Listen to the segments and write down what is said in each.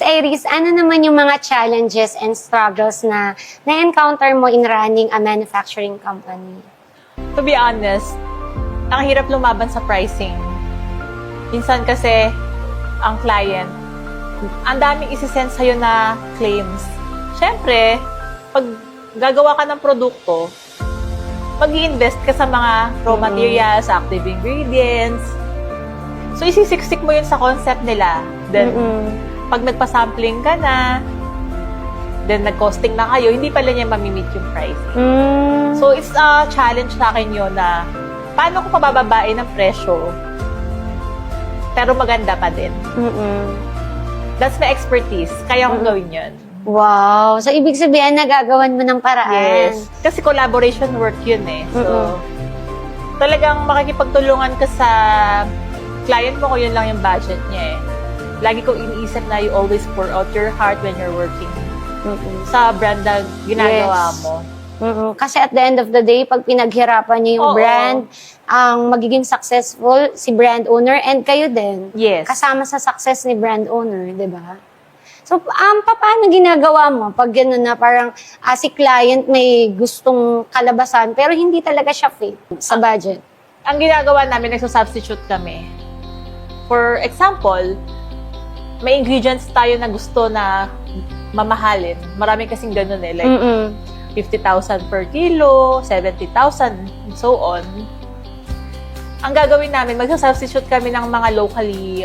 Iris, ano naman yung mga challenges and struggles na na-encounter mo in running a manufacturing company? To be honest, ang hirap lumaban sa pricing. Minsan kasi, ang client, ang daming isisend sa'yo na claims. Siyempre, pag gagawa ka ng produkto, mag-i-invest ka sa mga raw materials, active ingredients. So, isisiksik mo yun sa concept nila. Then, pag nagpa-sampling ka na, then nag-costing na kayo, hindi pala niya mamimit yung pricing. So, it's a challenge sa akin yun na paano ko pabababain ng presyo pero maganda pa din. That's my expertise. Kaya kong gawin yun. Wow! So, ibig sabihin, nagagawan mo ng paraan. Yes. Kasi collaboration work yun eh. So, talagang makikipagtulungan ka sa client mo kung yun lang yung budget niya eh. Lagi kong iniisip na you always pour out your heart when you're working sa brand na ginagawa mo. Kasi at the end of the day, pag pinaghirapan niyo yung brand, ang magiging successful si brand owner and kayo din. Yes. Kasama sa success ni brand owner, di ba? So, paano ginagawa mo pag gano'n na parang si client may gustong kalabasan pero hindi talaga siya fit sa budget? Ang ginagawa namin, nagsusubstitute kami. For example, may ingredients tayo na gusto na mamahalin. Marami kasing ganun eh. Like, 50,000 per kilo, 70,000, and so on. Ang gagawin namin, magsusubstitute kami ng mga locally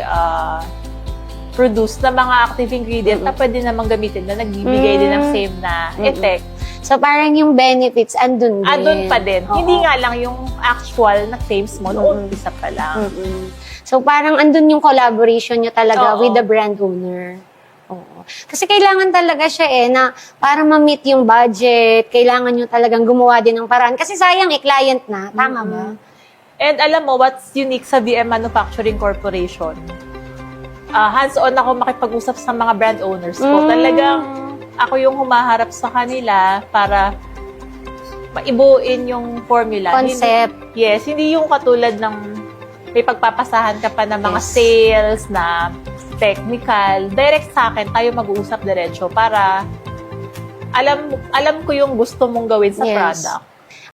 produced na mga active ingredient na pwede namang gamitin na nagbibigay din ng same na effect. So, parang yung benefits andun din. Andun pa din. Hindi nga lang yung actual na claims mo noong umpisa pa lang. So, parang andun yung collaboration nyo talaga with the brand owner. Oo. Kasi kailangan talaga siya na para ma-meet yung budget, kailangan nyo talagang gumawa din ng paraan. Kasi sayang client na. Tama ba? And alam mo, what's unique sa VM Manufacturing Corporation? Hands-on ako makipag-usap sa mga brand owners ko. Talagang ako yung humaharap sa kanila para maibuin yung formula. Concept. Hindi yung katulad ng may pagpapasahan ka pa ng mga sales na technical. Direct sa akin, tayo mag-uusap diretso para alam ko yung gusto mong gawin sa product.